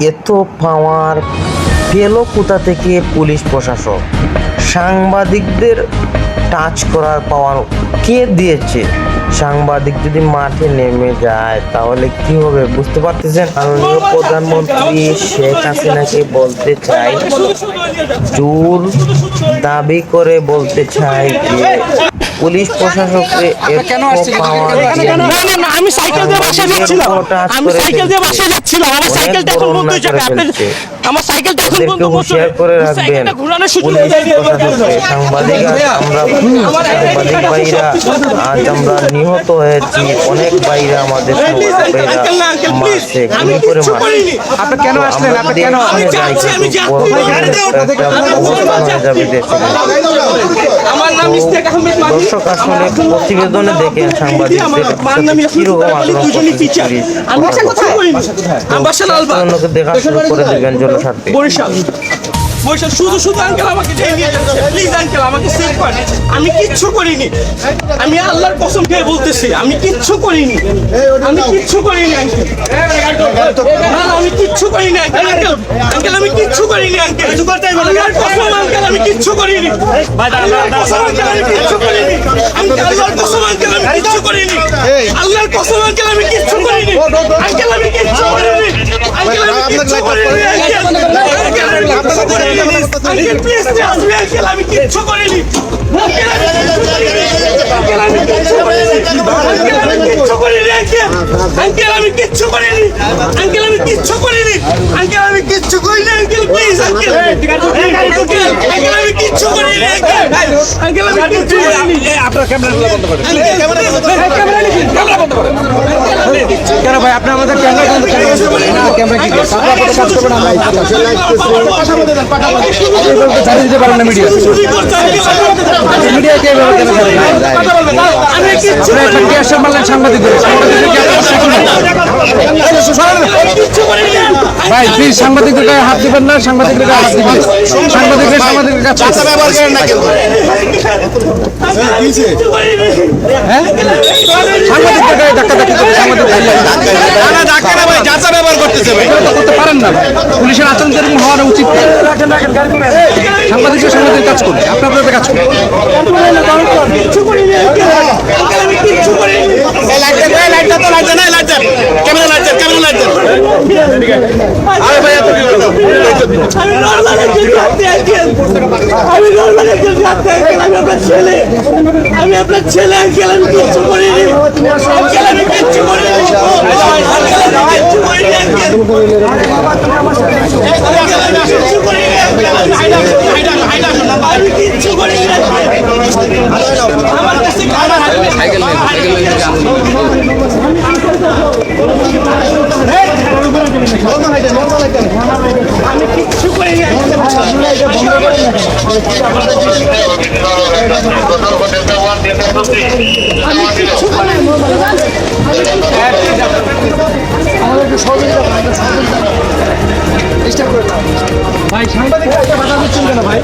এত পাওয়ার পেল কোথা থেকে পুলিশ প্রশাসক? সাংবাদিকদের টাচ করার পাওয়ার কে দিয়েছে? সাংবাদিক যদি মাঠে নেমে যায় তাহলে কি হবে বুঝতে পারতেছেন? মাননীয় প্রধানমন্ত্রী শেখ হাসিনাকে বলতে চাই, জোর দাবি করে বলতে চাই যে পুলিশ প্রশাসককে আমি সাইকেল দিয়ে বাসায় যাচ্ছিলাম, আমার সাইকেলটা এখন বন্ধ হয়ে যাবে। আমার সাইকেলটা এখন বন্ধ হুঁশিয়ার করে রাখবেন পুলিশ প্রশাসককে। সাংবাদিক ভাইরা আজ আমরা নিহত হয়েছি, অনেক ভাইরা আমাদের মারছে, গুলি করে মারছে। আপনি কেন আসলেন? আপনি কেন অবস্থান হয়ে যাবে দেশে। দর্শক আসলে প্রতিবেদনে দেখেন সাংবাদিকদের কিরকম আচরণ করছে, দেখা শুরু করে দেবেন জনস্বার্থে। শুধু শুধু আঙ্কেল আমাকে নিয়ে যাচ্ছে, প্লিজ আঙ্কেল আমাকে সেভ করেন। আমি কিচ্ছু করিনি, আমি আল্লাহর কসম খেয়ে বলতেছি আমি কিচ্ছু করিনি, আমি কিচ্ছু করিনি আঙ্কেল, আমি কিচ্ছু করিনি আঙ্কেল, আঙ্কেল আমি কিচ্ছু করিনি আঙ্কেল, আল্লাহর কসম আঙ্কেল আমি কিচ্ছু করিনি, আল্লাহর কসম আঙ্কেল আমি কিচ্ছু করিনি, আল্লাহর কসম আঙ্কেল আমি কিচ্ছু করিনি, আল্লাহর কসম আঙ্কেল আমি কিচ্ছু করিনি, আঙ্কেল আমি কিচ্ছু করিনি, আঙ্কেল আমি কিচ্ছু করিনি, আঙ্কেল প্লিজ আসবে আঙ্কেল আমি কিচ্ছু করিনি, আঙ্কেল আমি কিচ্ছু করিনি, আঙ্কেল আমি কিচ্ছু করিনি, আঙ্কেল আমি কিচ্ছু করিনি, আঙ্কেল আমি কিচ্ছু করিনি, আঙ্কেল প্লিজ আঙ্কেল, আঙ্কেল আমি কিচ্ছু করিনি, আঙ্কেল আমি কিচ্ছু করিনি। আপনার ক্যামেরাগুলো বন্ধ করেন, ক্যামেরা বন্ধ করেন। কেন ভাই আপনি আমাদের ক্যামেরা বন্ধ করেন? না ক্যামেরা কি করছে? আপনারা কত কাজ করবেন আমরা জানিয়ে দিতে পারেন না মিডিয়া। মিডিয়া কে ভাই প্লিজ সাংবাদিকদের গায়ে হাত দিবেন না, সাংবাদিকদের গায়ে হাত দিবেন, সাংবাদিকদের কাছে ব্যবহার করেন না কেন? হ্যাঁ সাংবাদিকদের গায়ে ধাক্কা ধাক্কি করে সাংবাদিক ব্যবহার করতেছে ভাই, করতে পারেন না। পুলিশের আচরণ যেরকম হওয়া উচিত। সাংবাদিকের সাংবাদিক কাজ করবে, আপনাদের কাজ করবে। আমি আপনার ছেলে আঙ্কেল আমি কিচ্ছু করিনি, আঙ্কেল আমি কিচ্ছু করিনি, আমি কিচ্ছু করিনি, আমার কাছে আমি কিচ্ছু করিনি, ভাই সাংবাদিক বাধা দিচ্ছেন কেন ভাই?